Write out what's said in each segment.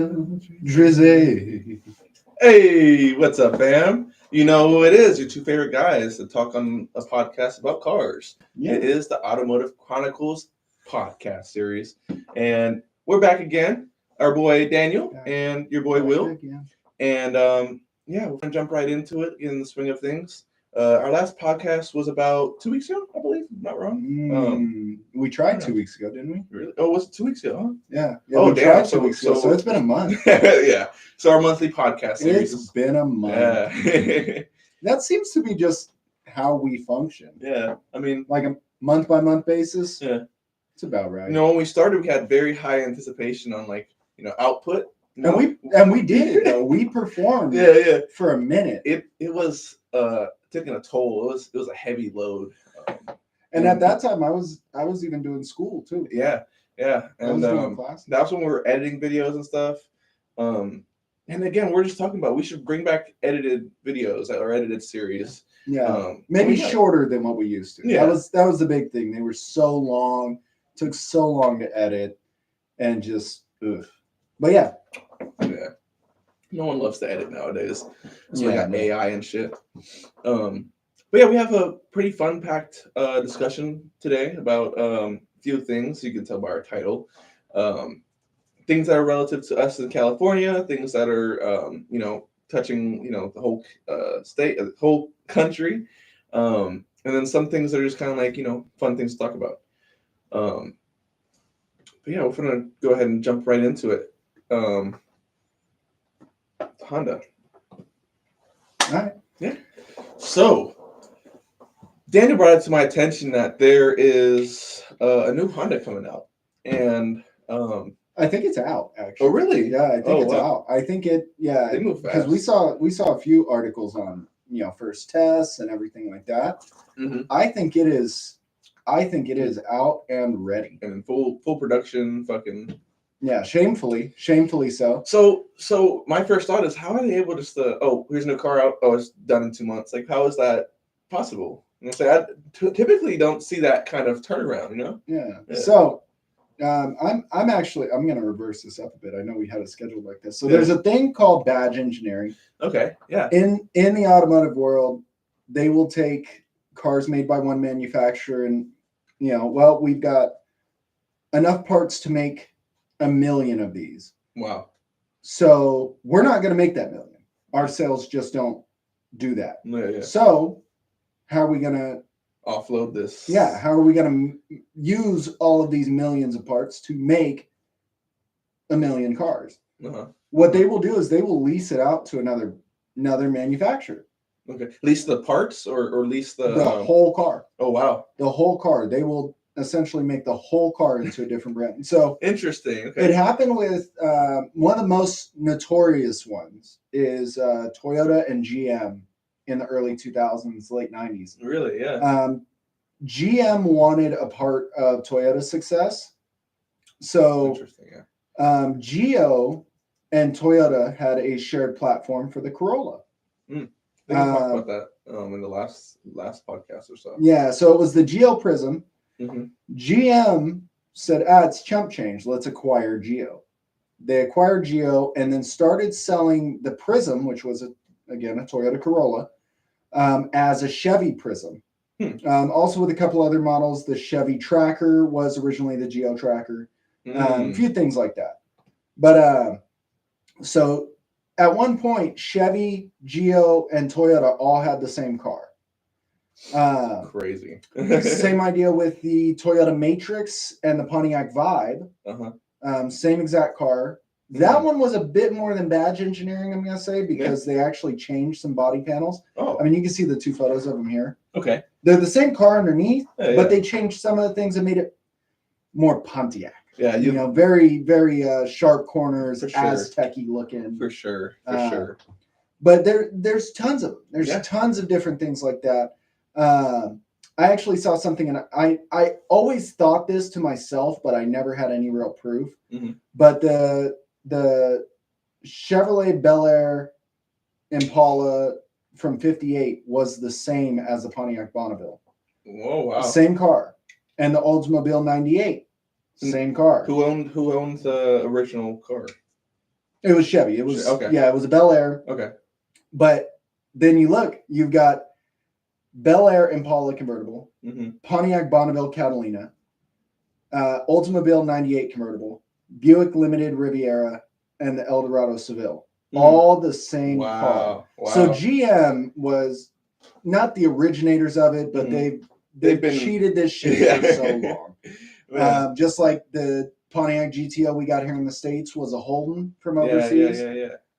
Drizzy. Hey, what's up, fam? You know who it is, your two favorite guys that talk on a podcast about cars. Yeah. It is the Automotive Chronicles podcast series. And we're back again. Our boy Daniel and your boy Will. And we're going to jump right into it in the swing of things. Our last podcast was about 2 weeks ago, I believe. Not wrong. We tried 2 weeks ago, didn't we? Really? Oh, was it 2 weeks ago, huh? Yeah. Oh, we damn. tried 2 weeks ago, so it's been a month. Yeah. So our monthly podcast series. It's been a month. Yeah. That seems to be just how we function. Yeah. I mean, like a month by month basis. Yeah. It's about right. You know, when we started, we had very high anticipation on output. And we did though. We performed. Yeah. For a minute. It was taking a toll. It was a heavy load. And at that time, I was even doing school too. Yeah. And that's when we were editing videos and stuff. And again, we're just talking about we should bring back edited videos or edited series. Yeah, maybe shorter than what we used to. Yeah, that was the big thing. They were so long, took so long to edit, and just ugh. But yeah. No one loves to edit nowadays. So we got AI and shit. But yeah, we have a pretty fun-packed discussion today about a few things. You can tell by our title. Things that are relative to us in California, things that are, touching, the whole state, the whole country. And then some things that are just kind of like, fun things to talk about. But yeah, we're going to go ahead and jump right into it. Honda. All right. Yeah. So, Daniel brought it to my attention that there is a new Honda coming out. And I think it's out, actually. Oh, really? Yeah, I think it's out. I think it, they move fast. Because we saw a few articles on, first tests and everything like that. Mm-hmm. I think it is out and ready. And in full production, fucking. Yeah, shamefully so. So my first thought is, how are they able to here's a new car out. Oh, it's done in 2 months. Like, how is that possible? I typically don't see that kind of turnaround, Yeah. So I'm going to reverse this up a bit. I know we had a schedule like this. So there's a thing called badge engineering. Okay. Yeah. In the automotive world, they will take cars made by one manufacturer and, we've got enough parts to make 1 million of these. Wow. So we're not going to make that 1 million. Our sales just don't do that. Yeah. So how are we going to offload this? Yeah. How are we going to use all of these millions of parts to make 1 million cars? Uh-huh. What they will do is they will lease it out to another manufacturer. Okay. Lease the parts or lease the whole car. Oh, wow. The whole car. They will essentially make the whole car into a different brand. So interesting. Okay. It happened with one of the most notorious ones is Toyota and GM in the early 2000s, late 90s. Really? Yeah. GM wanted a part of Toyota's success. So interesting. Yeah. Geo and Toyota had a shared platform for the Corolla. I think we talked about that in the last podcast or so. Yeah. So it was the Geo Prism. Mm-hmm. GM said, it's chump change. Let's acquire Geo. They acquired Geo and then started selling the Prism, which was, again, a Toyota Corolla, as a Chevy Prism. Also with a couple other models. The Chevy Tracker was originally the Geo Tracker. A few things like that. But so at one point, Chevy, Geo, and Toyota all had the same car. Crazy. Same idea with the Toyota Matrix and the Pontiac Vibe. Uh-huh. Same exact car. That one was a bit more than badge engineering, I'm going to say, because they actually changed some body panels. Oh. I mean, you can see the two photos of them here. Okay. They're the same car underneath, but they changed some of the things and made it more Pontiac. Yeah. Very, very sharp corners, sure. Aztec-y looking. For sure. But there's tons of them. There's tons of different things like that. I actually saw something, and I always thought this to myself, but I never had any real proof. Mm-hmm. But the Chevrolet Bel Air Impala from '58 was the same as the Pontiac Bonneville. Whoa! Wow. Same car, and the Oldsmobile '98, same car. Who owned the original car? It was Chevy. It was Okay. Yeah, it was a Bel Air. Okay. But then you look, you've got Bel Air Impala convertible, Pontiac Bonneville Catalina, Oldsmobile 98 convertible, Buick Limited Riviera, and the Eldorado Seville. All the same car. Wow. So GM was not the originators of it, but they've cheated this shit for so long. Just like the Pontiac GTO we got here in the States was a Holden from overseas.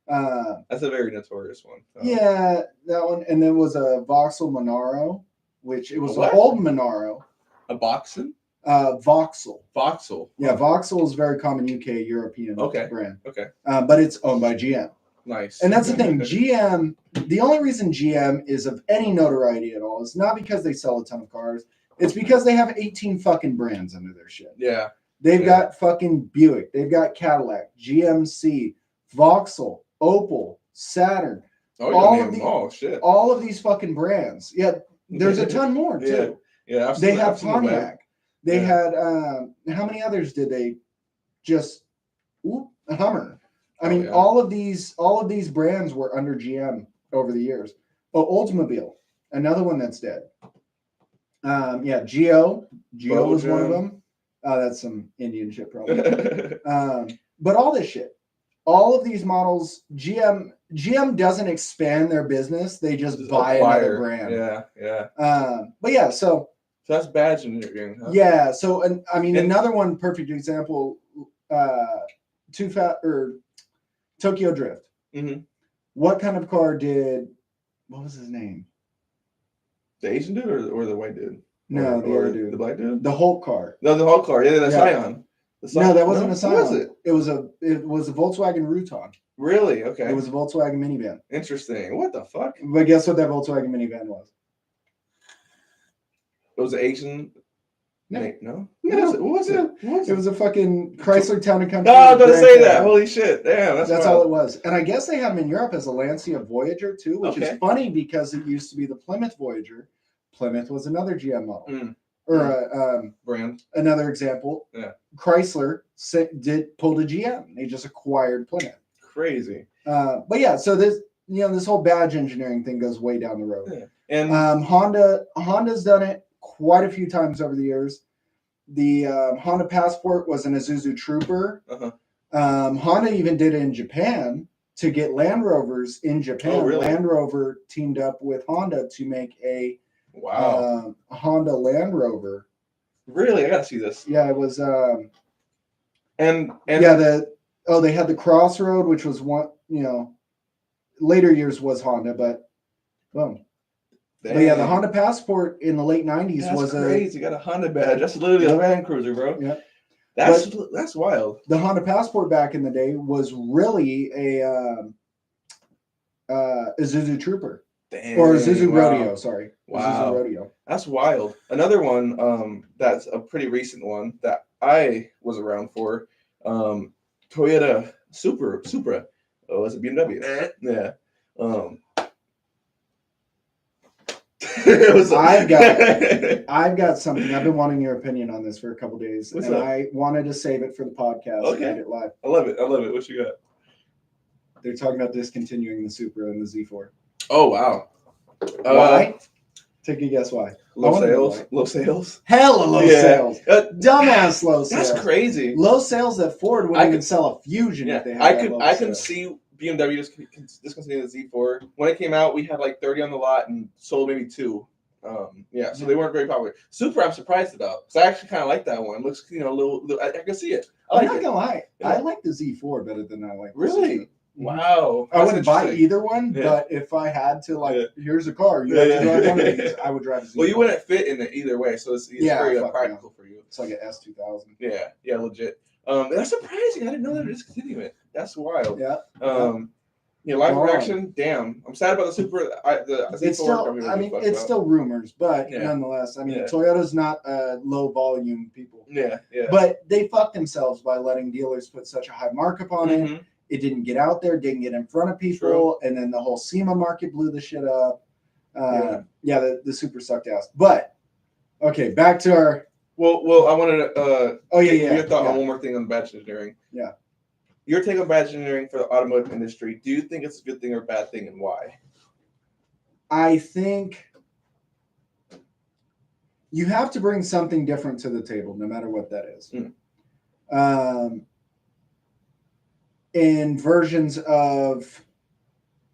That's a very notorious one. Yeah, that one. And then was a Vauxhall Monaro, which it was a Holden Monaro. A Boxen? Vauxhall. Vauxhall. Yeah, Vauxhall is a very common UK European brand. Okay. But it's owned by GM. Nice. And that's the thing. GM, the only reason GM is of any notoriety at all is not because they sell a ton of cars. It's because they have 18 fucking brands under their shit. Yeah. They've got fucking Buick. They've got Cadillac, GMC, Vauxhall, Opel, Saturn. All of these fucking brands. Yeah, there's a ton more too. Yeah, absolutely. They have Pontiac. They had how many others did they just Hummer. I mean, all of these brands were under GM over the years. Oh, Oldsmobile, another one that's dead. Geo was one of them. That's some Indian shit probably. But all this shit, all of these models, GM doesn't expand their business; they just buy another brand. But yeah, so that's badge engineering. Huh? Yeah. So, another one perfect example. Tokyo Drift. What kind of car what was his name? The Asian dude or the white dude? No, the other dude. The black dude? The Hulk car. No, the Hulk car. Yeah, the Scion. No, that wasn't a Scion. What was it? It was a Volkswagen Rutan. Really? Okay. It was a Volkswagen minivan. Interesting. What the fuck? But guess what that Volkswagen minivan was? It was an Asian. No. What was it? It was a fucking Chrysler Town and Country. No, I was going to say that. Holy shit. Damn, that's all it was. And I guess they have them in Europe as a Lancia Voyager too, which is funny because it used to be the Plymouth Voyager. Plymouth was another GM model. Or brand. Another example. Yeah. Chrysler pulled a GM. They just acquired Plymouth. Crazy. But yeah, so this whole badge engineering thing goes way down the road. Yeah. And Honda's done it quite a few times over the years. The Honda Passport was an Isuzu Trooper. Honda even did it in Japan to get Land Rovers in Japan. Oh, really? Land Rover teamed up with Honda to make a Honda Land Rover. Really? I gotta see this. Yeah, it was. And they had the Crossroad, which was one. Later years was Honda, but boom. Dang. But yeah, the Honda Passport in the late 90s was crazy. You got a Honda badge. That's literally a Land Cruiser, bro. Yeah. That's wild. The Honda Passport back in the day was really a Isuzu Trooper. Dang, or Isuzu Rodeo, sorry. Wow. Isuzu Rodeo. That's wild. Another one that's a pretty recent one that I was around for, Toyota Supra. Oh, it's a BMW. Yeah. I've got something. I've been wanting your opinion on this for a couple days, What's up? I wanted to save it for the podcast. Okay. And it live. I love it. What you got? They're talking about discontinuing the Supra and the Z4. Oh wow! Why? Take a guess why. Low sales. Hella low sales. Dumbass low sales. That's crazy. Low sales that Ford wouldn't even sell a Fusion if they had I can see BMW discontinuing the Z4. When it came out, we had like 30 on the lot and sold maybe 2. So they weren't very popular. Supra, I'm surprised about because I actually kind of like that one. It looks, a little. I can see it. I'm not gonna lie. Yeah. I like the Z4 better than I like. Really? Wow. I wouldn't buy either one, but if I had to, here's a car, you have to drive one of these, I would drive a Z4. Well, you wouldn't fit in it either way, so it's very practical for you. It's like an S2000. Yeah, legit. That's surprising. I didn't know they were discontinuing it. That's wild. Yeah. Live production. Damn, I'm sad about the Supra. It's still. It's still rumors, but nonetheless, Toyota's not low volume people. Yeah. But they fucked themselves by letting dealers put such a high markup on it. It didn't get out there, didn't get in front of people, and then the whole SEMA market blew the shit up. The Supra sucked ass. But okay, back to our. Well, I wanted to. Your thought on one more thing on badge engineering. Yeah. your take on badge engineering for the automotive industry. Do you think it's a good thing or a bad thing, and why? I think you have to bring something different to the table, no matter what that is. In versions of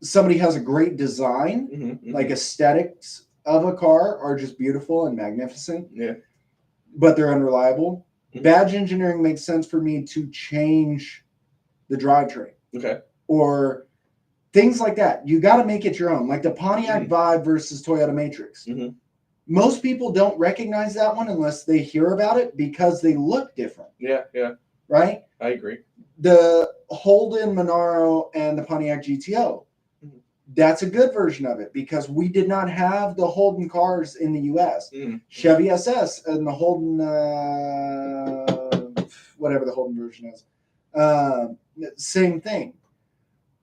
somebody has a great design, like aesthetics of a car are just beautiful and magnificent. Yeah. But they're unreliable. Badge engineering makes sense for me to change the drivetrain. Okay. Or things like that. You got to make it your own. Like the Pontiac Vibe versus Toyota Matrix. Most people don't recognize that one unless they hear about it because they look different. Yeah. Right? I agree. The Holden Monaro and the Pontiac GTO. That's a good version of it because we did not have the Holden cars in the U.S. Chevy SS and the Holden, whatever the Holden version is, same thing.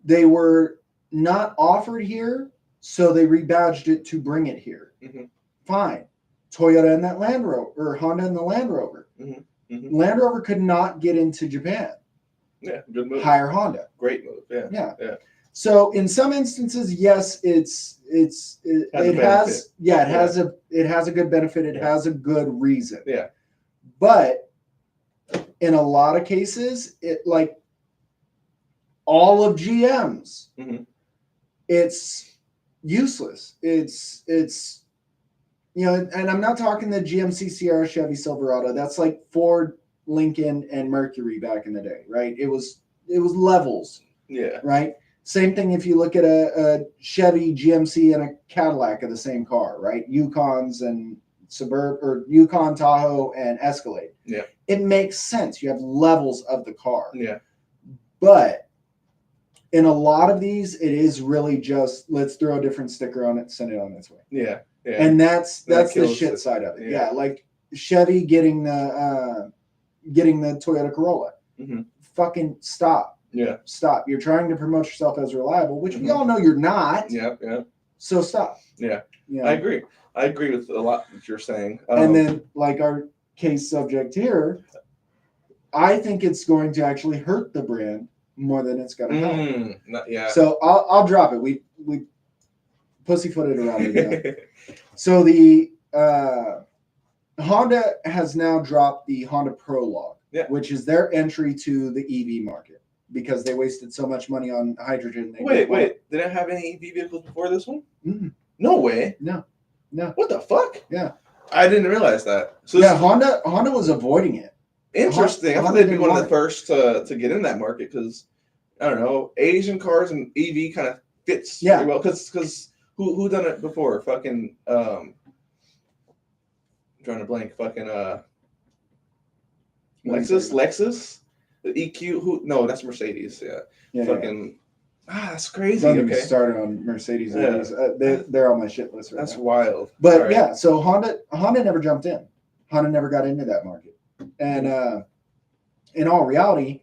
They were not offered here, so they rebadged it to bring it here. Fine. Toyota and that Land Rover, or Honda and the Land Rover. Land Rover could not get into Japan. Yeah, good move. Hire Honda. Great move. Yeah. So in some instances, yes, it has a good benefit. It has a good reason. Yeah. But in a lot of cases, it like all of GM's, it's useless. It's and I'm not talking the GMC Sierra, Chevy Silverado. That's like Ford, Lincoln, and Mercury back in the day, right? It was levels. Yeah. Right. Same thing if you look at a Chevy, GMC, and a Cadillac of the same car, right? Yukons and Yukon, Tahoe, and Escalade. Yeah. It makes sense. You have levels of the car. Yeah. But in a lot of these, it is really just let's throw a different sticker on it, send it on its way. Yeah. And that's the shit side of it. Yeah. Like Chevy getting the Toyota Corolla. Fucking stop. Yeah. Stop. You're trying to promote yourself as reliable, which we all know you're not. Yeah. So stop. Yeah. I agree. I agree with a lot that you're saying. And then, like our case subject here, I think it's going to actually hurt the brand more than it's going to help. So I'll drop it. We pussyfooted around it. So the Honda has now dropped the Honda Prologue, which is their entry to the EV market. Because they wasted so much money on hydrogen. Wait. Did I have any EV vehicles before this one? No way. No. What the fuck? Yeah. I didn't realize that. So Honda was avoiding it. Interesting. I thought they'd be one of the first to get in that market because, I don't know, Asian cars and EV kind of fits very well. Because who done it before? Fucking, I'm drawing a blank. Fucking, Lexus? The EQ, no, that's Mercedes. That's crazy. Don't even started on Mercedes. They're on my shit list right now. That's wild. But so Honda never jumped in. Honda never got into that market. And in all reality,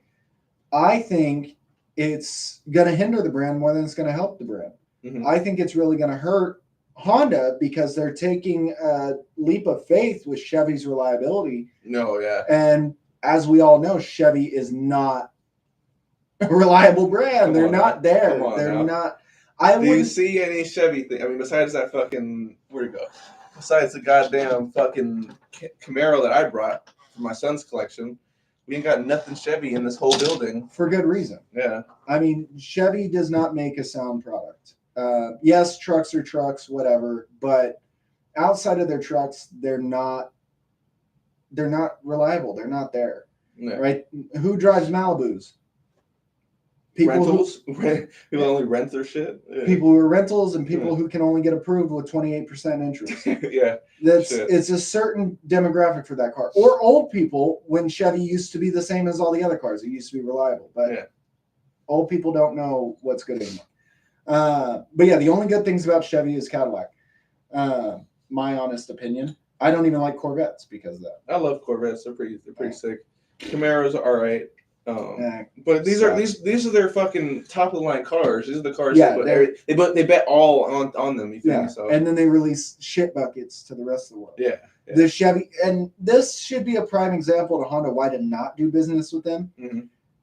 I think it's going to hinder the brand more than it's going to help the brand. I think it's really going to hurt Honda because they're taking a leap of faith with Chevy's reliability. And as we all know, Chevy is not a reliable brand. They're not there. They're not. Do you see any Chevy thing? I mean, besides that fucking, where'd it go? Besides the goddamn fucking Camaro that I brought for my son's collection, we ain't got nothing Chevy in this whole building. For good reason. Yeah. I mean, Chevy does not make a sound product. Yes, trucks are trucks, whatever. But outside of their trucks, they're not reliable. They're not there, right? Who drives Malibus? Rentals. People only rent their shit. People who are rentals and people who can only get approved with 28% interest. It's a certain demographic for that car. Or old people when Chevy used to be the same as all the other cars. It used to be reliable, but old people don't know what's good anymore. But the only good things about Chevy is Cadillac. My honest opinion. I don't even like Corvettes because of that. I love Corvettes. They're pretty sick. Camaros are all right. But these are their fucking top of the line cars. These are the cars they bet all on them. You think so? And then they release shit buckets to the rest of the world. Yeah. The Chevy, and this should be a prime example to Honda why to not do business with them.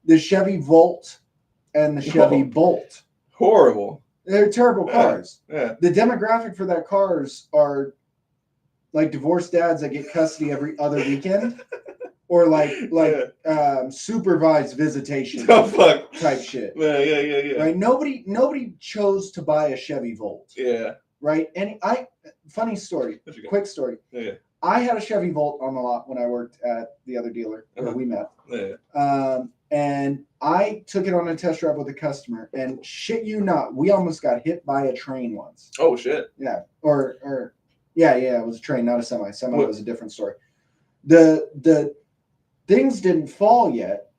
the Chevy Volt and the Chevy Bolt. Horrible. They're terrible cars. Yeah. The demographic for that cars are like divorced dads that get custody every other weekend, or like supervised visitation type shit. Yeah. Right? Nobody chose to buy a Chevy Volt. Yeah. Right? And funny story, quick story. Yeah. I had a Chevy Volt on the lot when I worked at the other dealer where we met. Yeah. And I took it on a test drive with a customer, and shit you not, we almost got hit by a train once. Oh shit. Yeah. Yeah, it was a train, not a semi. Semi was a different story. The things didn't fall yet,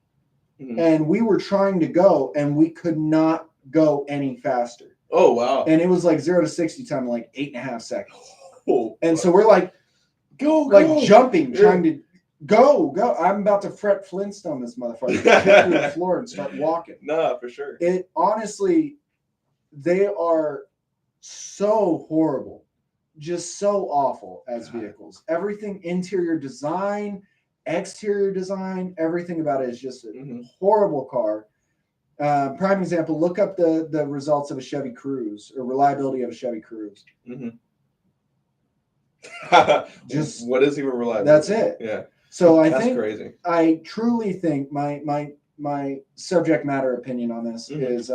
and we were trying to go, and we could not go any faster. Oh wow. And it was like 0 to 60 time in like 8.5 seconds. Oh, and so we're like, go, jumping, trying to go. I'm about to Fred Flintstone this motherfucker, get through the floor and start walking. Nah, for sure. It honestly, they are so horrible, just so awful as vehicles. Everything, interior design, exterior design, everything about it is just a horrible car. Prime example, look up the results of a Chevy Cruze or reliability of a Chevy Cruze. Just what is even reliable? That's it. Yeah. So that's crazy. I truly think my subject matter opinion on this is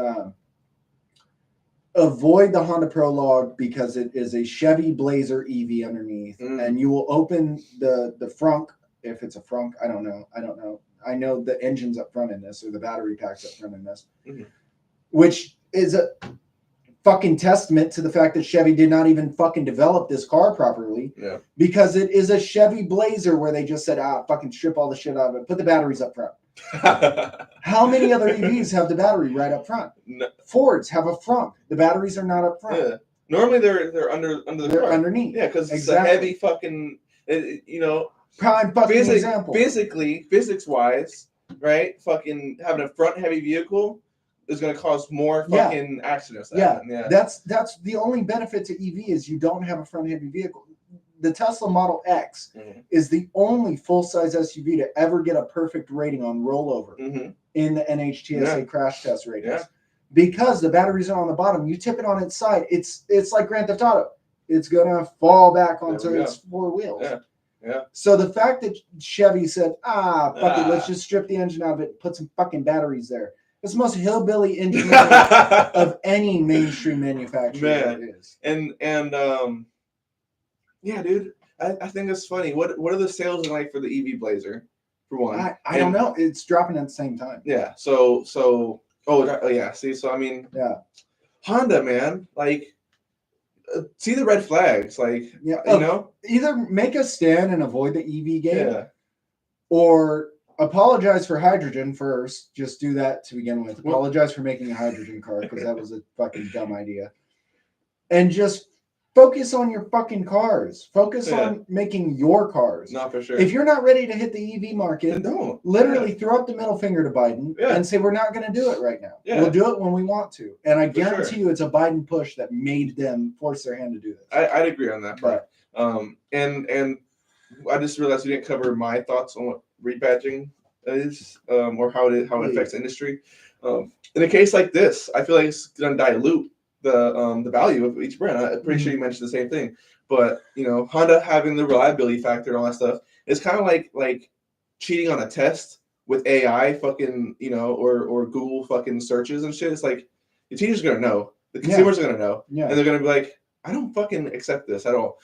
avoid the Honda Prologue because it is a Chevy Blazer EV underneath, and you will open the frunk, if it's a frunk, I don't know. I know the engine's up front in this, or the battery pack's up front in this, which is a fucking testament to the fact that Chevy did not even fucking develop this car properly. Yeah. Because it is a Chevy Blazer where they just said, fucking strip all the shit out of it, put the batteries up front. How many other EVs have the battery right up front? No. Fords have a frunk. The batteries are not up front. Yeah. Normally they're under the they're car. Underneath. Yeah, because it's a heavy fucking, prime fucking example. Physically, physics-wise, right? Fucking having a front heavy vehicle is going to cause more fucking accidents. Yeah, that's the only benefit to EV is you don't have a front heavy vehicle. The Tesla Model X is the only full-size SUV to ever get a perfect rating on rollover in the NHTSA crash test ratings. Yeah. Because the batteries are on the bottom. You tip it on its side, it's like Grand Theft Auto. It's going to fall back onto its four wheels. Yeah. Yeah. So the fact that Chevy said, fuck it, let's just strip the engine out of it, put some fucking batteries there. It's the most hillbilly engineering of any mainstream manufacturer there is. And yeah, dude, I think it's funny. What are the sales like for the EV Blazer, for one? I don't know. It's dropping at the same time. Yeah. So yeah. See, so I mean, Honda, man, like, see the red flags, like, either make a stand and avoid the EV game, or apologize for hydrogen first. Just do that to begin with. Apologize for making a hydrogen car because that was a fucking dumb idea. And just focus on your fucking cars. Focus on making your cars. Not for sure. If you're not ready to hit the EV market, then don't. Literally throw up the middle finger to Biden and say, we're not going to do it right now. Yeah. We'll do it when we want to. And I guarantee you it's a Biden push that made them force their hand to do this. I'd agree on that part. And I just realized we didn't cover my thoughts on what rebadging is, or how it affects the industry. In a case like this, I feel like it's going to dilute the value of each brand. I'm pretty sure you mentioned the same thing, but Honda having the reliability factor and all that stuff is kind of like cheating on a test with AI fucking or Google fucking searches and shit. It's like the teachers are gonna know, the consumers are gonna know, and they're gonna be like, I don't fucking accept this at all.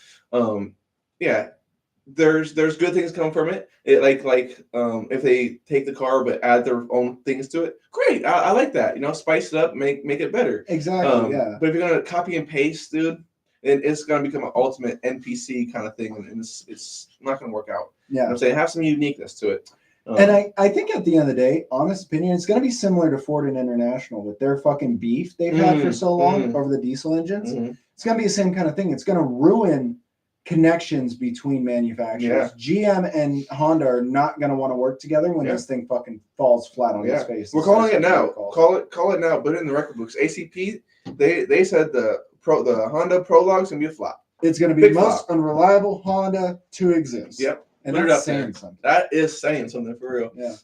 There's good things come from it. If they take the car but add their own things to it, great. I like that. Spice it up, make it better. Exactly. But if you're gonna copy and paste, dude, it's gonna become an ultimate NPC kind of thing, and it's not gonna work out. Yeah. I'm saying have some uniqueness to it. And I think at the end of the day, honest opinion, it's gonna be similar to Ford and International with their fucking beef they've had for so long over the diesel engines. It's gonna be the same kind of thing. It's gonna ruin connections between manufacturers. GM and Honda are not going to want to work together when this thing fucking falls flat on its face. We're calling it now. Call it now. Put it in the record books. ACP, they said the Honda Prologue is going to be a flop. It's going to be the most unreliable Honda to exist. Yep. And that's saying something. That is saying something for real. Yeah.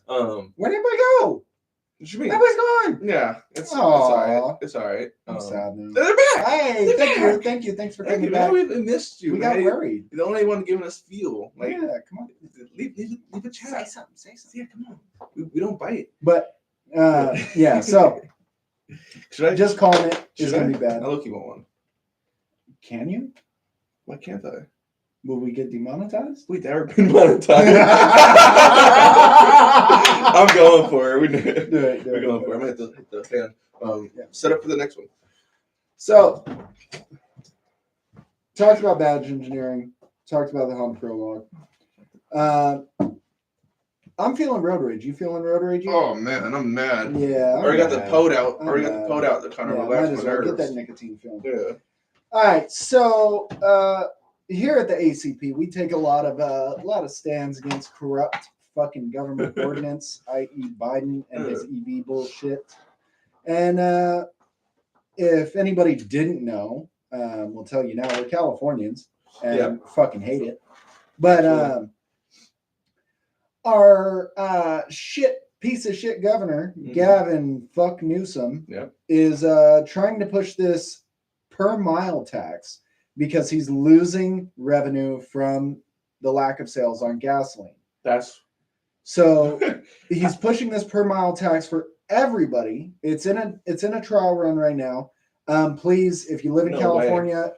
Where did anybody go? What you mean? Everybody's gone. Yeah, it's all right. It's all right. I'm sad now. They're back. Hey, thank you. Thanks for coming back. We missed you. We man. got worried. You're the only one giving us fuel. Like, yeah, come on. Leave a chat. Say something. Yeah, come on. We don't bite. But yeah, so should I just calling it? It's gonna be bad. I look, you want one. Can you? Why can't I? Will we get demonetized? We've never been monetized. I'm going for it. We're going for it. I'm gonna hit the fan. Set up for the next one. So, talked about badge engineering. Talked about the Honda Prologue. I'm feeling road rage. You feeling road rage? Oh man, I'm mad. Yeah. I already got the pot out. To kind of relax my nerves. Get that nicotine film. Yeah. All right. So here at the ACP, we take a lot of stands against corrupt fucking government ordinance, i.e., Biden and his EV bullshit. And if anybody didn't know, we'll tell you now, we're Californians and fucking hate it. But our piece of shit governor, Gavin fuck Newsom, is trying to push this per mile tax because he's losing revenue from the lack of sales on gasoline. So he's pushing this per mile tax for everybody. It's in a trial run right now. Please, if you live in California,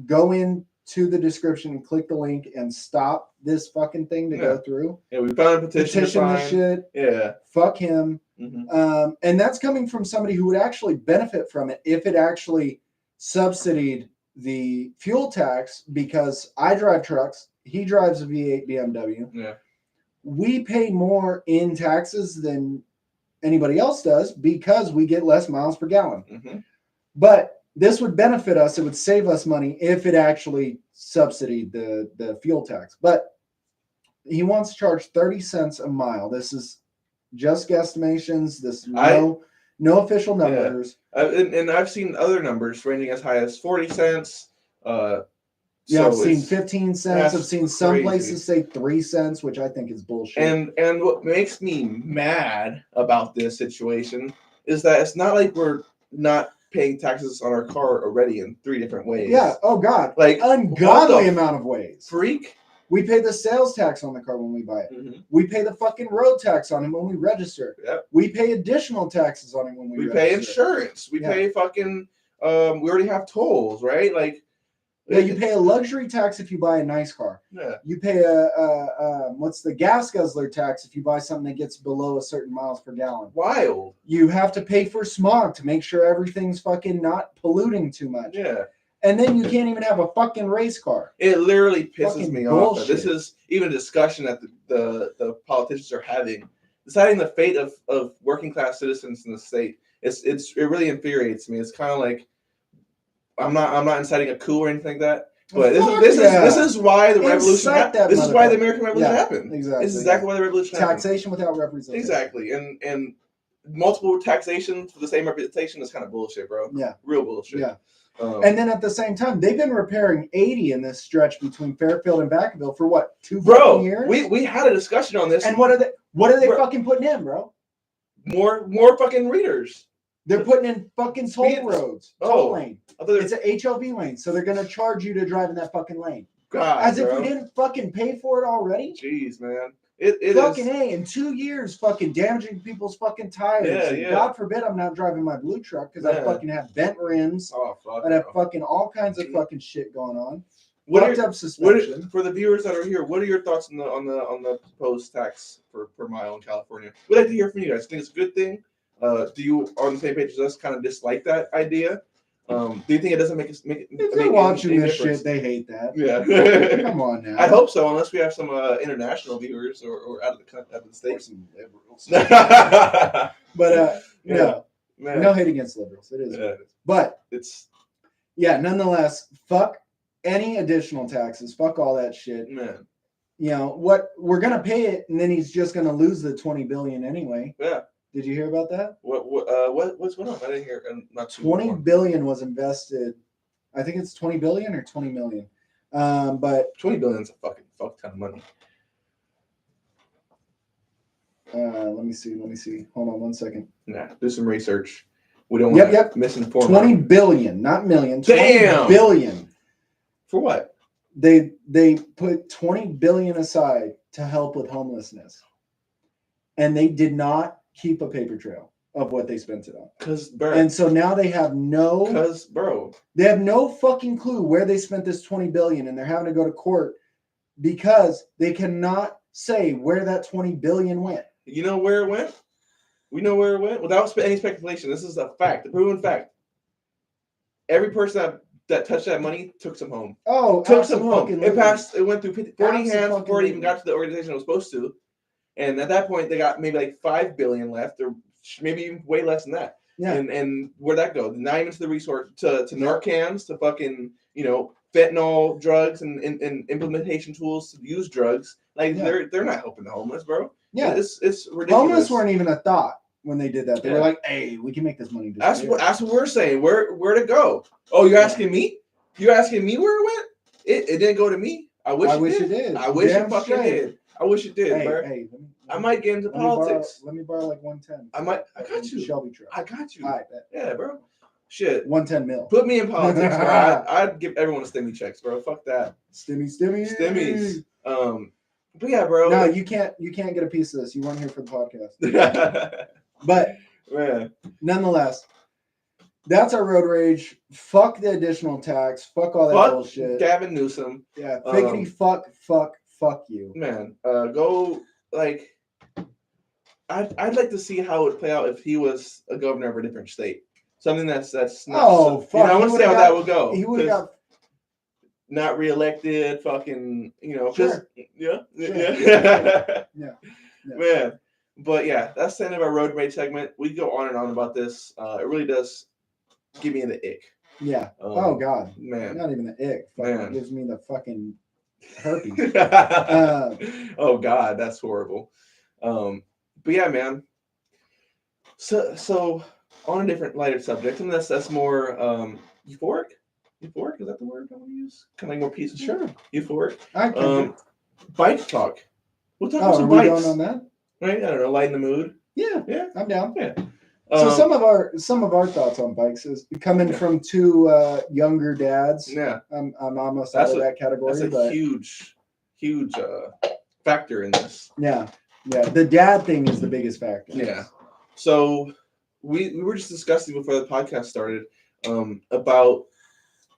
go into the description and click the link and stop this fucking thing to go through. Yeah, we found a petition this shit. Yeah. Fuck him. And that's coming from somebody who would actually benefit from it if it actually subsidized the fuel tax, because I drive trucks. He drives a V8 BMW. Yeah. We pay more in taxes than anybody else does because we get less miles per gallon. But this would benefit us. It would save us money if it actually subsidized the fuel tax. But he wants to charge 30 cents a mile. This is just guesstimations. No official numbers. And I've seen other numbers ranging as high as 40 cents. I've seen 15 cents. I've seen some places say 3 cents, which I think is bullshit. And what makes me mad about this situation is that it's not like we're not paying taxes on our car already in 3 different ways. Yeah. Oh God. Like ungodly amount of ways. Freak. We pay the sales tax on the car when we buy it. We pay the fucking road tax on it when we register. Yep. We pay additional taxes on it when we register. Pay insurance. We pay fucking. We already have tolls, right? Like. Yeah, you pay a luxury tax if you buy a nice car. Yeah. You pay what's the gas guzzler tax if you buy something that gets below a certain miles per gallon. Wild. You have to pay for smog to make sure everything's fucking not polluting too much. Yeah. And then you can't even have a fucking race car. It literally pisses me off. Bullshit. This is even a discussion that the politicians are having, deciding the fate of working class citizens in the state. It really infuriates me. It's kind of like. I'm not inciting a coup or anything like that, but this is why the revolution happened. This is why the American Revolution happened. Exactly. This is exactly why the revolution happened. Taxation without representation. Exactly, and multiple taxation for the same representation is kind of bullshit, bro. Yeah, real bullshit. Yeah, and then at the same time, they've been repairing 80 in this stretch between Fairfield and Vacaville for what, 2 fucking years? We had a discussion on this. And what are they fucking putting in, bro? More fucking readers. They're putting in fucking toll roads, toll lane. It's an HOV lane, so they're gonna charge you to drive in that fucking lane. God, as if we didn't fucking pay for it already. Jeez, man, it fucking is. in 2 years, fucking damaging people's fucking tires. Yeah. God forbid I'm not driving my blue truck because I fucking have bent rims. Oh fuck. I have fucking all kinds of fucking shit going on. Fucked up suspension. For the viewers that are here, what are your thoughts on the proposed tax per mile in California? We'd like to hear from you guys. Think it's a good thing? Do you on the same page as us kind of dislike that idea? Do you think it doesn't make if they're watching this shit, they hate that. Yeah. Come on now. I hope so, unless we have some international viewers or out of the states. Some liberals. But no hate against liberals. It is. But it's nonetheless, fuck any additional taxes. Fuck all that shit. Man. You know what? We're gonna pay it, and then he's just gonna lose the $20 billion anyway. Yeah. Did you hear about that? What's going on? I didn't hear. Not too $20 billion was invested. I think it's 20 billion or 20 million. But 20 billion is a fuck ton of money. Let me see. Hold on one second. Nah, do some research. We don't want to misinform. 20 billion, not million. 20 Damn! billion. For what? They put 20 billion aside to help with homelessness. And they did not keep a paper trail of what they spent it on. And so now they have they have no fucking clue where they spent this 20 billion, and they're having to go to court because they cannot say where that 20 billion went. You know where it went? We know where it went without any speculation. This is a fact, a proven fact. Every person that touched that money took some home. Oh, took some home. It went through 40 hands before it even got to the organization it was supposed to. And at that point, they got maybe like 5 billion left, or maybe even way less than that. Yeah. And where'd that go? Not even to the resource, to Narcans, to fucking, fentanyl drugs and implementation tools to use drugs. Like they're not helping the homeless, bro. Yeah, it's ridiculous. Homeless weren't even a thought when they did that. They were like, "Hey, we can make this money." That's what we're saying. Where to go? Oh, you're asking me? You're asking me where it went? It didn't go to me. I wish it did. I wish it fucking did. I wish it did, bro. Hey, I might get into politics. Let me borrow like 110. I got you. Shelby truck. I got you. All right, yeah, bro. Shit. 110 mil. Put me in politics, bro. I'd give everyone a stimmy checks, bro. Fuck that. Stimmies. But yeah, bro. No, you can't get a piece of this. You weren't here for the podcast. But nonetheless, that's our road rage. Fuck the additional tax. Fuck all that bullshit. Gavin Newsom. Yeah. Fickety fuck you. Man, go like. I'd like to see how it would play out if he was a governor of a different state. Something that's not. Fuck! I want to see how that would go. He would have got not reelected. Fucking, Sure. Yeah. Man, but yeah, that's the end of our road rage segment. We go on and on about this. It really does give me the ick. Yeah. Oh God, man, not even the ick. It gives me the fucking herpes. Oh God, that's horrible. But yeah, man. So on a different lighter subject, and that's more euphoric. Euphoric, is that the word I want to use? Kind of like more peaceful. Sure. Euphoric. Bike talk. We'll talk about some bikes. Are we going on that? Right? I don't know. Lighten the mood. Yeah. I'm down. Yeah. So some of our thoughts on bikes is coming from two younger dads. Yeah. I'm almost out of that category. That's a huge factor in this. Yeah. The dad thing is the biggest factor. Yeah. So we were just discussing before the podcast started about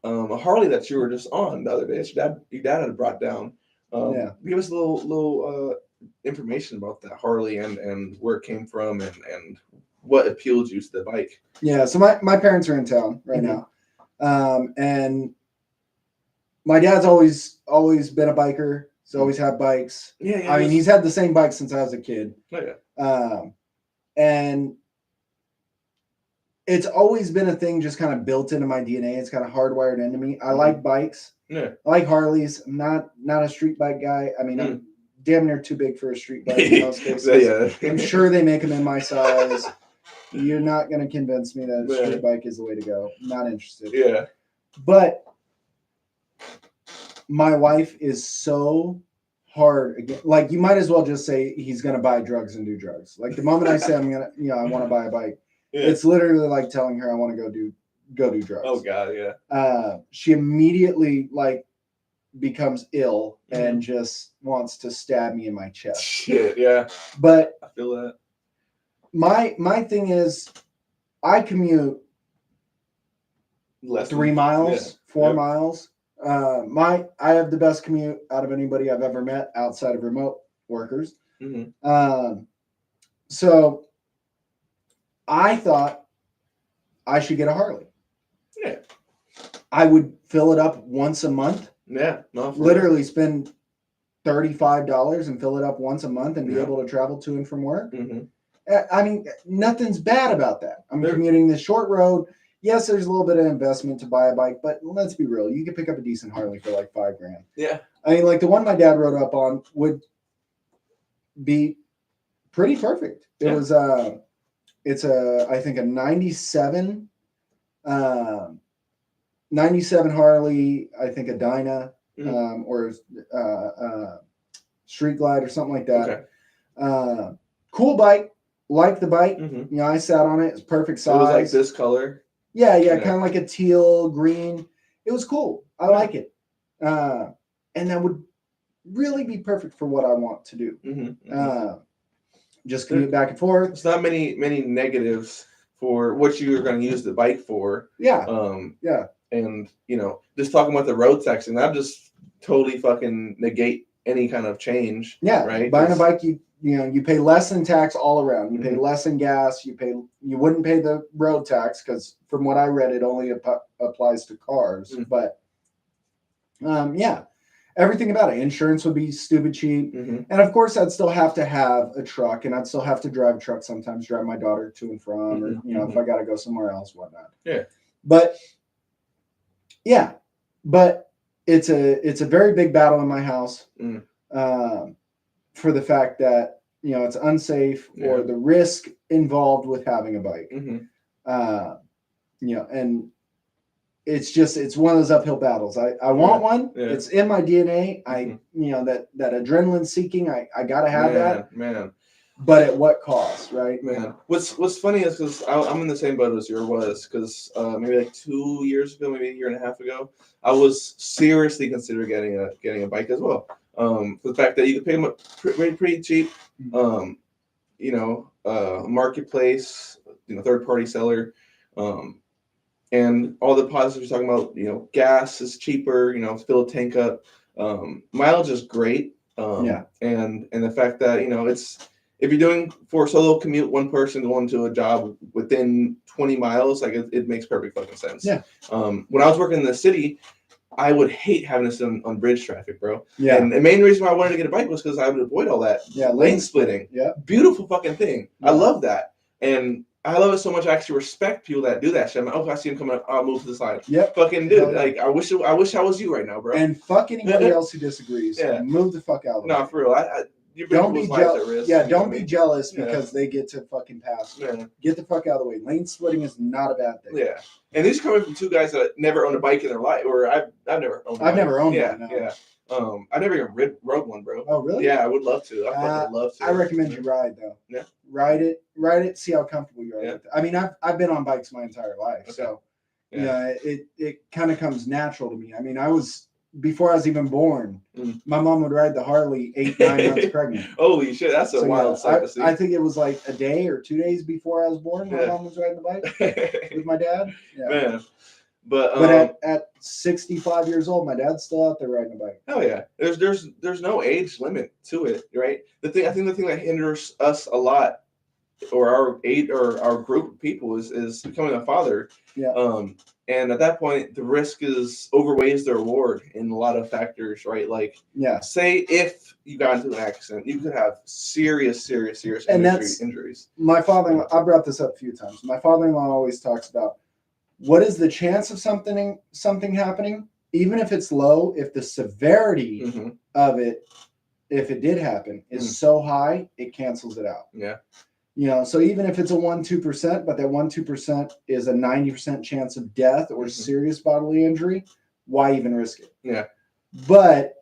a Harley that you were just on the other day. Your dad had brought down. Give us a little information about that Harley and where it came from and what appealed you to the bike. Yeah. So my parents are in town right now, and my dad's always been a biker. He's always had bikes. Yeah. I mean, he's had the same bike since I was a kid. Oh, yeah. And it's always been a thing just kind of built into my DNA. It's kind of hardwired into me. I like bikes. Yeah. I like Harleys. I'm not a street bike guy. I mean, I'm damn near too big for a street bike in most cases. I'm sure they make them in my size. You're not going to convince me that a street bike is the way to go. I'm not interested. Yeah. But my wife is so hard again. Like, you might as well just say he's going to buy drugs and do drugs. Like, the moment I say I want to buy a bike, it's literally like telling her I want to go do drugs. Oh God, yeah. She immediately becomes ill and just wants to stab me in my chest. Shit, yeah. But I feel that. My thing is, I commute 3 miles, 4 miles. I have the best commute out of anybody I've ever met outside of remote workers. So I thought I should get a Harley. Yeah. I would fill it up once a month. Yeah. Literally spend $35 and fill it up once a month and be able to travel to and from work. I mean, nothing's bad about that. I'm commuting this short road. Yes, there's a little bit of investment to buy a bike, but let's be real. You can pick up a decent Harley for like $5,000. Yeah. I mean, like the one my dad rode up on would be pretty perfect. It was it's I think a 97 Harley, I think a Dyna or Street Glide or something like that. Okay. Cool bike. Like the bike. Mm-hmm. You know, I sat on it. It's perfect size. It was like this color. Yeah, kind of like a teal green. It was cool. I like it. And that would really be perfect for what I want to do. Mm-hmm. Just commute back and forth. There's not many negatives for what you're going to use the bike for. Yeah. Yeah. And, just talking about the road taxing, that just totally fucking negate any kind of change. Yeah. Right. Buying a bike, you pay less in tax all around. You pay Mm-hmm. less in gas. You wouldn't pay the road tax because from what I read, it only applies to cars. Mm-hmm. But yeah, everything about it. Insurance would be stupid cheap. Mm-hmm. And of course, I'd still have to have a truck, and I'd still have to drive a truck sometimes, drive my daughter to and from, or, if I got to go somewhere else, whatnot. Yeah. But yeah, it's a very big battle in my house for the fact that, it's unsafe or the risk involved with having a bike. Mm-hmm. And it's one of those uphill battles. I want one. Yeah. It's in my DNA. That adrenaline seeking, I gotta have that. Man. But at what cost, right? Man. What's funny is because I'm in the same boat as you was, because maybe like 2 years ago, maybe a year and a half ago, I was seriously considering getting a bike as well. For the fact that you could pay them pretty cheap, marketplace, third party seller, and all the positives you're talking about, gas is cheaper, fill a tank up, mileage is great, and the fact that it's, if you're doing for a solo commute, one person going to a job within 20 miles, like it makes perfect fucking sense. Yeah. When I was working in the city, I would hate having to sit on bridge traffic, bro. Yeah. And the main reason why I wanted to get a bike was because I would avoid all that. Yeah. Lane splitting. Yeah. Beautiful fucking thing. Yeah. I love that. And I love it so much. I actually respect people that do that shit. I'm like, I see him coming up. I'll move to the side. Yep. Fucking dude. Like, I wish I was you right now, bro. And fuck anybody else who disagrees. Yeah. Move the fuck out of the way. No, for real. Don't be jealous. Yeah, don't be jealous Yeah. because they get to fucking pass. Yeah. Get the fuck out of the way. Lane splitting is not a bad thing. Yeah. And these are coming from two guys that never owned a bike in their life, or I've never owned. I've never owned one. No. Yeah. I never even rode one, bro. Oh, really? Yeah, I would love to. I would love to. I recommend you ride though. Yeah. Ride it. See how comfortable you are. Yeah. With it. I mean, I've been on bikes my entire life, Okay. so it kind of comes natural to me. I mean, before I was even born, my mom would ride the Harley 8-9 months pregnant. Holy shit, that's a wild sight to see. I think it was like a day or 2 days before I was born. My mom was riding the bike with my dad. Yeah. Man. But at 65 years old, my dad's still out there riding a bike. Oh yeah, there's no age limit to it, right? I think the thing that hinders us a lot, or our group of people, is becoming a father. Yeah. And at that point, the risk overweighs the reward in a lot of factors, right? Like, say if you got into an accident, you could have serious injuries. My father-in-law, I brought this up a few times. My father-in-law always talks about, what is the chance of something happening, even if it's low, if the severity of it, if it did happen, is so high, it cancels it out. Yeah. So even if it's a 1-2%, but that 1-2% is a 90% chance of death or serious bodily injury, why even risk it? Yeah. But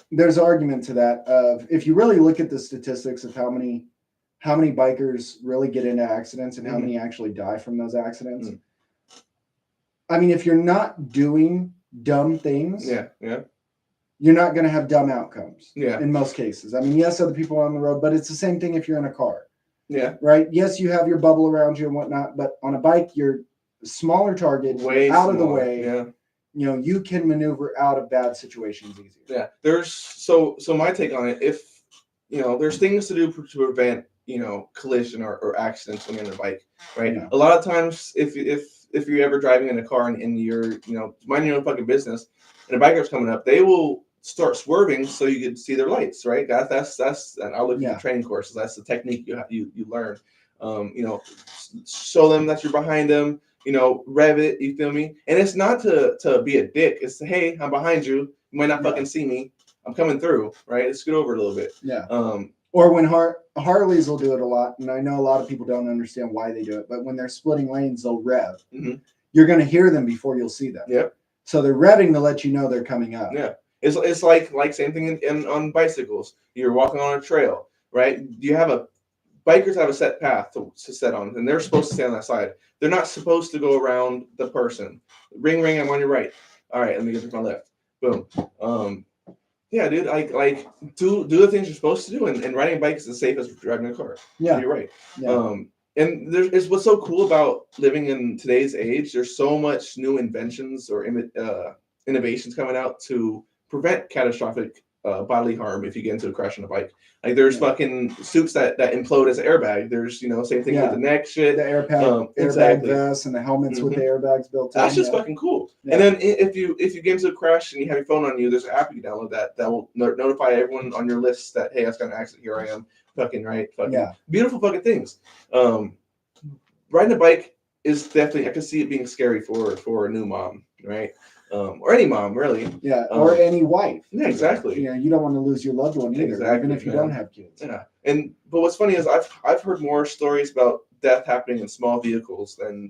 there's argument to that of, if you really look at the statistics of how many bikers really get into accidents and how many actually die from those accidents. I mean, if you're not doing dumb things, you're not going to have dumb outcomes. In most cases. I mean, yes, other people are on the road, but it's the same thing if you're in a car. Yeah. Right? Yes, you have your bubble around you and whatnot, but on a bike, you're a smaller target, of the way. Yeah. You can maneuver out of bad situations easier. Yeah. There's so my take on it, if there's things to do to prevent collision or accidents when you're on a bike, right? Yeah. A lot of times, if you're ever driving in a car and you're minding your own fucking business, and a biker's coming up, they will start swerving so you can see their lights, right? That's and I look at the training courses. That's the technique you learn. Show them that you're behind them. Rev it. You feel me? And it's not to be a dick. It's hey, I'm behind you. You might not fucking see me. I'm coming through, right? Let's scoot over a little bit. Yeah. Or when Harleys will do it a lot, and I know a lot of people don't understand why they do it, but when they're splitting lanes, they'll rev. You're going to hear them before you'll see them. Yep. So they're revving to let you know they're coming up. Yeah. It's like same thing on bicycles. You're walking on a trail. right? You have bikers have a set path to set on, and they're supposed to stay on that side. They're not supposed to go around the person. Ring, ring, I'm on your right. All right, let me get to my left. Boom. Yeah, dude, like do the things you're supposed to do, and riding a bike is as safe as driving a car. Yeah, you're right. Yeah. And there's what's so cool about living in today's age. There's so much new inventions or innovations coming out to prevent catastrophic bodily harm if you get into a crash on a bike. Like there's fucking suits that implode as an airbag. There's same thing with the neck shit, the airbag vests and the helmets with the airbags built in. That's just fucking cool. And then if you get into a crash and you have your phone on you, there's an app you can download that will notify everyone on your list that, hey, I got an accident. Here I am. Fucking right. Fucking beautiful fucking things. Riding a bike is definitely, I can see it being scary for a new mom, right? Or any mom, really. Yeah, or any wife. Yeah, exactly. You don't want to lose your loved one either, even if you don't have kids. Yeah, but what's funny is I've heard more stories about death happening in small vehicles than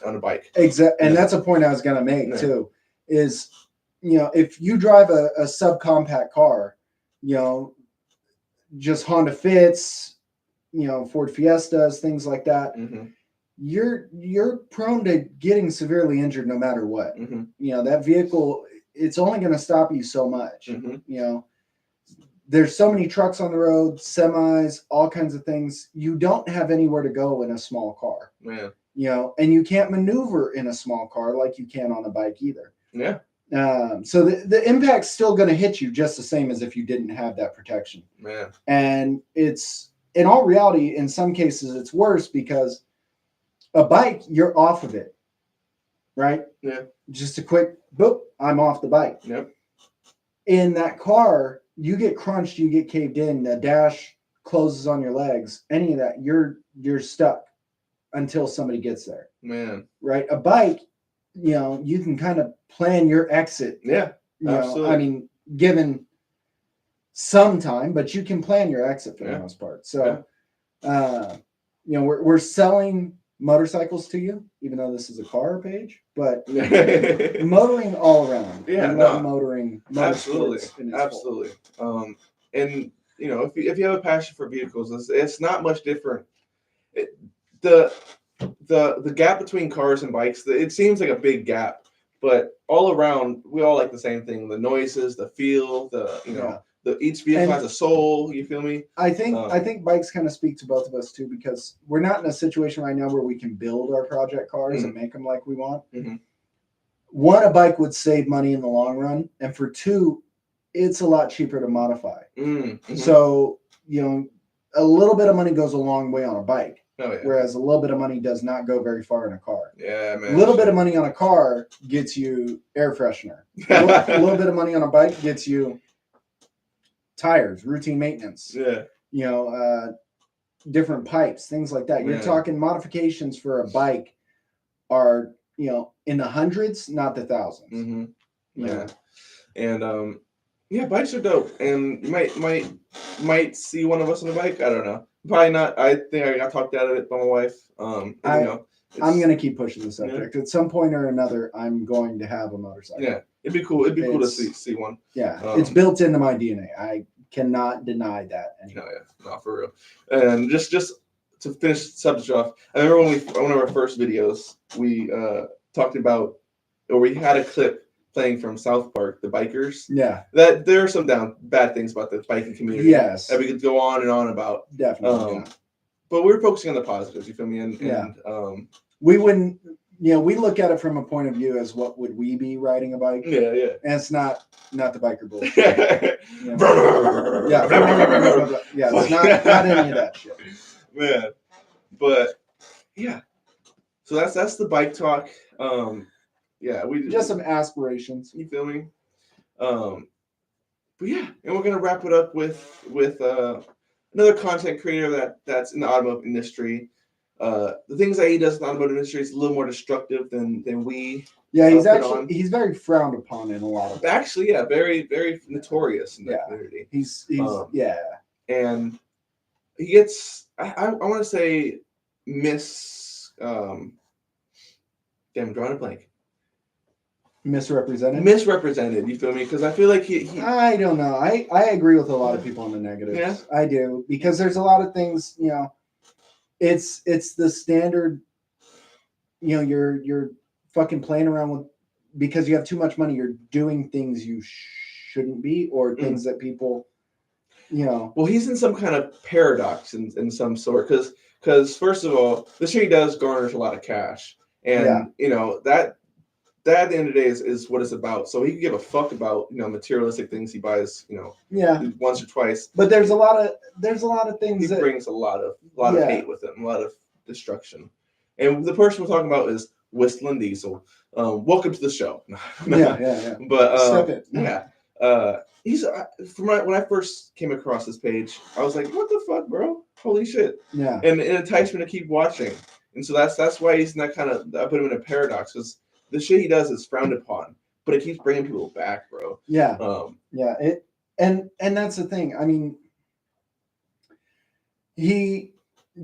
on a bike. Exactly, and that's a point I was going to make too. Is if you drive a subcompact car, just Honda Fits, Ford Fiestas, things like that. You're prone to getting severely injured no matter what. That vehicle, it's only going to stop you so much. There's so many trucks on the road, semis, all kinds of things. You don't have anywhere to go in a small car. And you can't maneuver in a small car like you can on a bike either. So the impact's still going to hit you just the same as if you didn't have that protection. And it's, in all reality, in some cases, it's worse because a bike, you're off of it, right? Just a quick boop, I'm off the bike. In that car, you get crunched, you get caved in, the dash closes on your legs, any of that, you're stuck until somebody gets there. Right? A bike, you can kind of plan your exit. Absolutely. I mean, given some time, but you can plan your exit for the most part. So, we're selling motorcycles to you, even though this is a car page, but motoring all around. Motoring. Absolutely. And if you have a passion for vehicles, it's not much different. The gap between cars and bikes, it seems like a big gap, but all around we all like the same thing: the noises, the feel, each vehicle has a soul. You feel me? I think bikes kind of speak to both of us too, because we're not in a situation right now where we can build our project cars and make them like we want. One, a bike would save money in the long run, and for two, it's a lot cheaper to modify. So a little bit of money goes a long way on a bike. Whereas a little bit of money does not go very far in a car. Man. A little bit of money on a car gets you air freshener. A little bit of money on a bike gets you tires, routine maintenance. Different pipes, things like that. You're talking modifications for a bike are in the hundreds, not the thousands. And bikes are dope, and you might see one of us on a bike. I don't know. Probably not. I think I got talked out of it by my wife. I'm going to keep pushing the subject. At some point or another, I'm going to have a motorcycle. It'd be cool. It'd be cool to see one. It's built into my DNA. I cannot deny that anymore. No, for real. And just to finish the subject off, I remember when one of our first videos, we talked about, or we had a clip playing from South Park, the bikers. That there are some bad things about the biking community. That we could go on and on about. Definitely. But we're focusing on the positives. You feel me? And we wouldn't. We look at it from a point of view as what would we be riding a bike? And it's not the biker bullshit. It's not any of that shit. Man. But so that's the bike talk. We just some aspirations. You feel me? But and we're gonna wrap it up with another content creator that's in the automotive industry. The things that he does in the automotive industry is a little more destructive than we. He's very frowned upon in a lot of. Actually, very very notorious in the community. He's and he gets I want to say damn, drawing a blank. misrepresented. You feel me? Because I feel like he I don't know. I agree with a lot of people on the negatives. Yeah. I do, because there's a lot of things, you know, it's the standard, you know, you're fucking playing around with, because you have too much money, you're doing things you shouldn't be, or things that people, you know. Well, he's in some kind of paradox in some sort, because first of all, the shit he does garners a lot of cash, and you know that at the end of the day is what it's about. So he can give a fuck about, you know, materialistic things he buys, you know, once or twice. But there's a lot of things he that brings a lot of hate with him, a lot of destruction. And the person we're talking about is Whistlin Diesel. Welcome to the show. yeah. But he's when I first came across this page, I was like, what the fuck, bro? Holy shit. Yeah. And it enticed me to keep watching. And so that's why he's in that kind of, I put him in a paradox, because the shit he does is frowned upon, but it keeps bringing people back, bro. Yeah. And that's the thing. I mean, he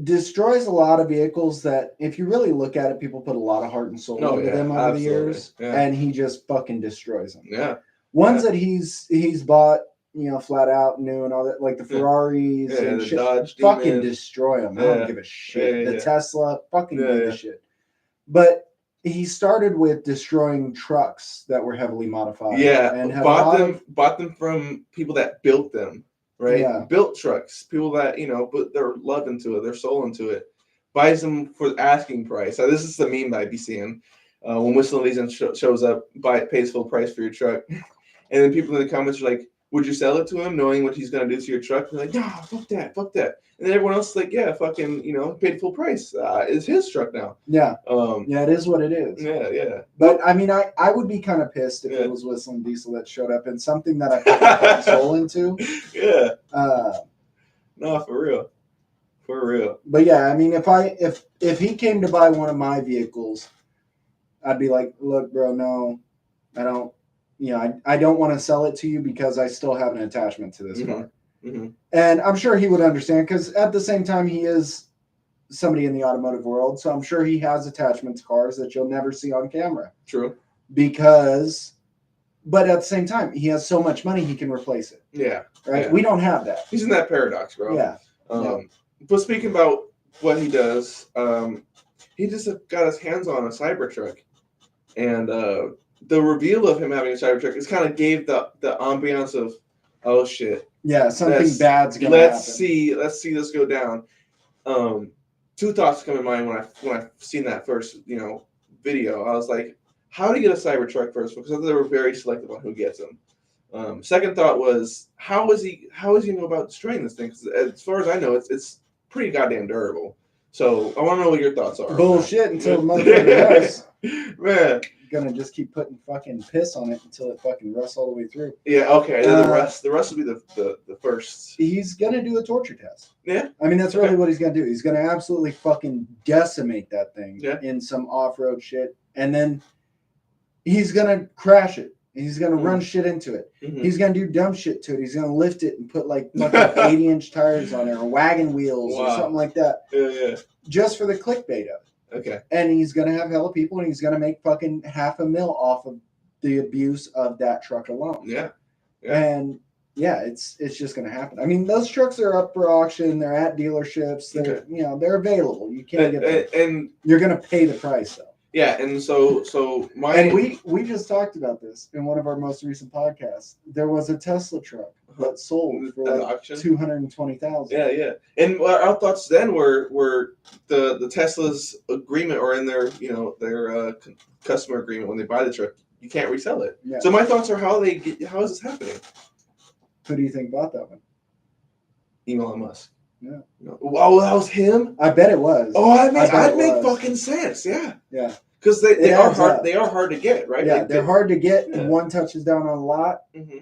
destroys a lot of vehicles that, if you really look at it, people put a lot of heart and soul into them over the years, and he just fucking destroys them. Yeah. Ones that he's bought, you know, flat out new and all that, like the Ferraris and the shit, Dodge fucking Demon. destroy them. I don't give a shit. The Tesla, fucking give a shit. But he started with destroying trucks that were heavily modified. Yeah, and bought them from people that built them, right? Yeah. Built trucks, people that, you know, put their love into it, their soul into it. Buys them for the asking price. So this is the meme that I'd be seeing when Whistlin Diesel shows up, pays full price for your truck, and then people in the comments are like, "Would you sell it to him, knowing what he's gonna do to your truck?" They're like, "Nah, fuck that." And then everyone else is like, "Yeah, fucking, you know, paid full price. It's his truck now." Yeah. It is what it is. Yeah. But I mean, I would be kind of pissed if it was Whistlin Diesel that showed up in something that I put my heart and soul into. Yeah. No, for real. But yeah, I mean, if he came to buy one of my vehicles, I'd be like, "Look, bro, no, I don't. You know, I don't want to sell it to you because I still have an attachment to this car." Mm-hmm. And I'm sure he would understand, because at the same time, he is somebody in the automotive world, so I'm sure he has attachment to cars that you'll never see on camera. True. But at the same time, he has so much money, he can replace it. Yeah. Right? Yeah. We don't have that. He's in that paradox, bro. Yeah. But speaking about what he does, he just got his hands on a Cybertruck, and the reveal of him having a Cybertruck is kind of gave the ambiance of, oh shit. Yeah, something bad's gonna happen. Let's see this go down. Two thoughts come in mind when I seen that first, you know, video. I was like, how to get a Cybertruck first? Because they were very selective on who gets them. Second thought was, how is he know about destroying this thing? Because as far as I know, it's pretty goddamn durable. So I want to know what your thoughts are. Bullshit until the motherfucker does. Man. Gonna just keep putting fucking piss on it until it fucking rusts all the way through. Yeah, okay. Then the rust will be the first. He's gonna do a torture test. Yeah. I mean, that's really what he's gonna do. He's gonna absolutely fucking decimate that thing in some off-road shit, and then he's gonna crash it. He's gonna run shit into it. Mm-hmm. He's gonna do dumb shit to it. He's gonna lift it and put like fucking 80-inch tires on it, or wagon wheels or something like that. Yeah. Just for the clickbait of it. Okay. And he's gonna have hella people, and he's gonna make fucking $500,000 off of the abuse of that truck alone. Yeah. And yeah, it's just gonna happen. I mean, those trucks are up for auction. They're at dealerships. They're they're available. You can't get them. And you're gonna pay the price though. Yeah, and so we just talked about this in one of our most recent podcasts. There was a Tesla truck that sold for like $220,000. Yeah. And our thoughts then were the Tesla's agreement, or in their their customer agreement when they buy the truck, you can't resell it. Yeah. So my thoughts are, how is this happening? Who do you think bought that one? Elon Musk. Yeah. Oh, that was him? I bet it was. Oh, I'd make fucking sense. Yeah. Yeah. Because they are hard. They are hard to get, right? Yeah, they're hard to get. Yeah. One touches down on a lot. Mm-hmm.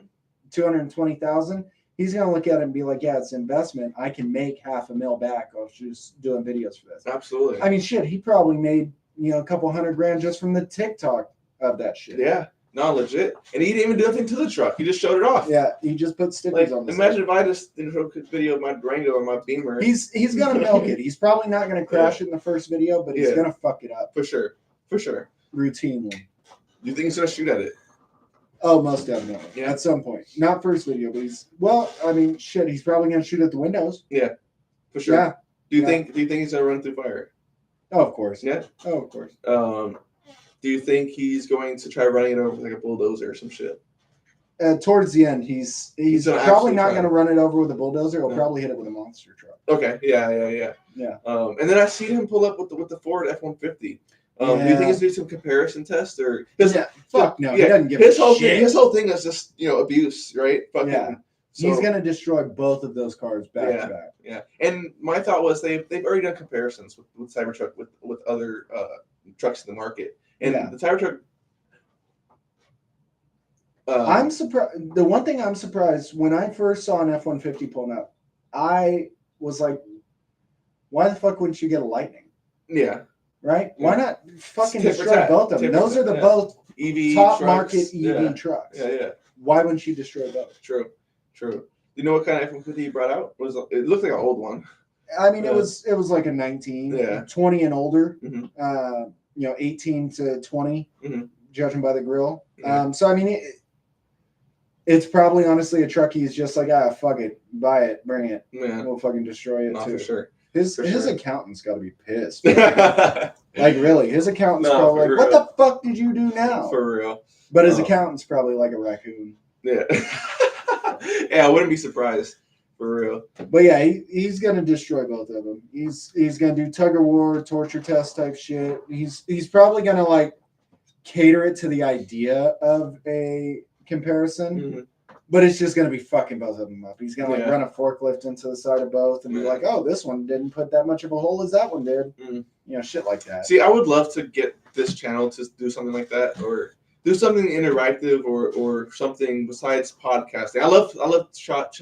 $220,000. He's gonna look at it and be like, "Yeah, it's an investment. I can make $500,000 back off just doing videos for this." Absolutely. I mean, shit. He probably made a couple $100,000 just from the TikTok of that shit. Yeah. No, legit. And he didn't even do anything to the truck. He just showed it off. Yeah, he just put stickers on the imagine if I just did a video of my Durango or my Beamer. He's gonna milk it. He's probably not gonna crash it in the first video, but he's gonna fuck it up. For sure. Routinely. Do you think he's gonna shoot at it? Oh, most definitely. Yeah. At some point. Not first video, but he's he's probably gonna shoot at the windows. Yeah, for sure. Yeah. Do you think he's gonna run through fire? Oh, of course. Yeah. Oh, of course. Do you think he's going to try running it over with like a bulldozer or some shit? Towards the end, he's probably not going to run it over with a bulldozer. He'll probably hit it with a monster truck. Okay. Yeah. And then I seen him pull up with the Ford F-150. Do you think he's doing some comparison test or? Fuck no. He doesn't give his whole thing is just abuse, right? Fucking, yeah. So, he's going to destroy both of those cars back to back. Yeah. And my thought was they've already done comparisons with Cybertruck with other trucks in the market, and the Cybertruck. I'm surprised. The one thing I'm surprised when I first saw an F-150 pulling up, I was like, "Why the fuck wouldn't you get a Lightning?" Yeah. Right? Yeah. Why not fucking destroy both of them? Those are the both EV top trucks. market EV trucks. Yeah. Why wouldn't you destroy both? True. Do you know what kind of F-150 he brought out? It looked like an old one. I mean, it was like a 19, 20 and older. Mm-hmm. 18 to 20, judging by the grill. Yeah. So I mean, it's probably honestly a truck. He's just like, fuck it, buy it, bring it. Yeah. We'll fucking destroy it too. For sure. His accountant's got to be pissed. Like really, his accountant's probably like, "What the fuck did you do now?" For real. But his accountant's probably like a raccoon. Yeah. Yeah, I wouldn't be surprised. For real. But yeah, he's gonna destroy both of them. He's gonna do tug of war, torture test type shit. He's probably gonna like cater it to the idea of a comparison, but it's just gonna be fucking both of them up. He's gonna like run a forklift into the side of both and be like, "Oh, this one didn't put that much of a hole as that one did." Shit like that. See, I would love to get this channel to do something like that, or do something interactive, or something besides podcasting. I love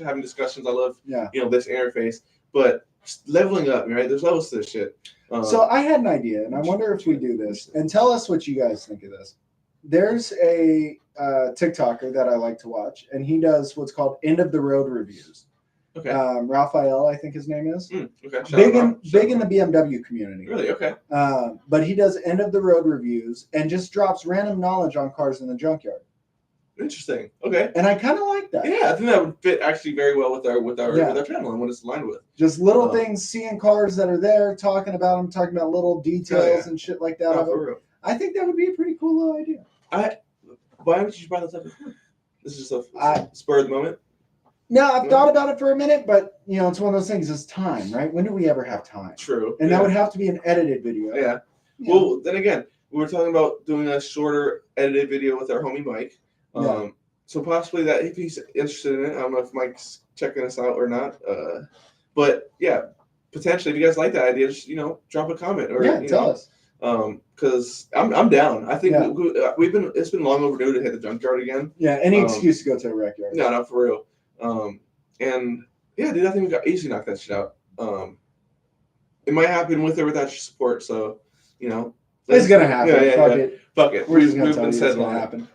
having discussions. I love this interface, but leveling up, right? There's levels to this shit. So I had an idea, and I wonder if we do this. And tell us what you guys think of this. There's a TikToker that I like to watch, and he does what's called end of the road reviews. Okay. Raphael, I think his name is. Okay. Big in the BMW community. Really? Okay. But he does end of the road reviews and just drops random knowledge on cars in the junkyard. Interesting. Okay. And I kind of like that. Yeah, I think that would fit actually very well with our channel and what it's aligned with. Just little things, seeing cars that are there, talking about them, talking about little details and shit like that. For real. I think that would be a pretty cool little idea. Why haven't you brought this up before? This is just a spur of the moment. No, I've thought about it for a minute, but it's one of those things. It's time, right? When do we ever have time? True. And that would have to be an edited video. Yeah. Well, then again, we were talking about doing a shorter edited video with our homie Mike. So possibly that if he's interested in it, I don't know if Mike's checking us out or not. But yeah, potentially if you guys like that idea, just drop a comment or tell us. Because I'm down. I think it's been long overdue to hit the junkyard again. Yeah, any excuse to go to a wreck yard. No, for real. And yeah, dude, I think we got easily knocked that shit out. It might happen with or without your support, so it's gonna happen. Fuck it. We're just gonna tell you it's gonna happen.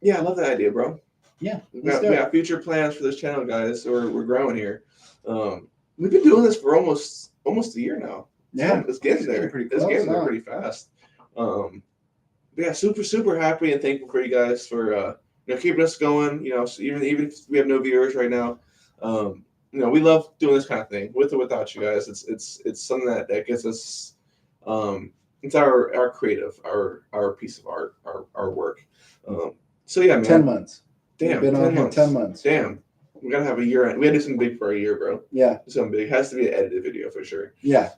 Yeah, I love that idea, bro. Yeah, we got future plans for this channel, guys. We're growing here. We've been doing this for almost a year now. It's getting there. It's getting there pretty fast. But yeah, super happy and thankful for you guys for keeping us going. So even if we have no viewers right now, we love doing this kind of thing with or without you guys. It's something that gets us. It's our creative, our piece of art, our work. So yeah, man. 10 months. Damn, been on here 10 months. Damn. We gotta have a year. We had to do something big for a year, bro. Yeah. Something big. It has to be an edited video for sure. Yeah.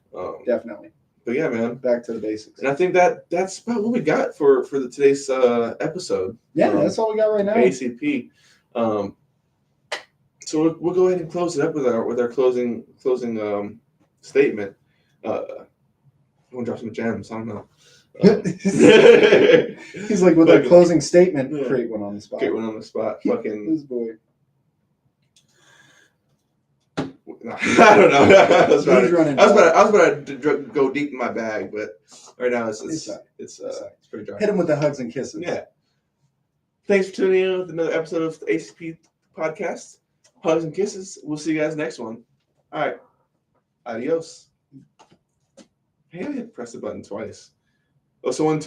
Definitely. But yeah, man. Back to the basics. And I think that's about what we got for today's episode. Yeah, that's all we got right now. ACP. So we'll go ahead and close it up with our closing statement. I'm gonna drop some gems. I don't know. He's like with a closing statement. Create one on the spot. Create one on the spot. Fucking this boy. I don't know. I was about to go deep in my bag, but right now it's pretty dry. Hit him with the hugs and kisses. Yeah. Thanks for tuning in with another episode of the ACP podcast. Hugs and kisses. We'll see you guys next one. All right. Adios. Hey, I didn't press the button twice. Oh, so 1, 2.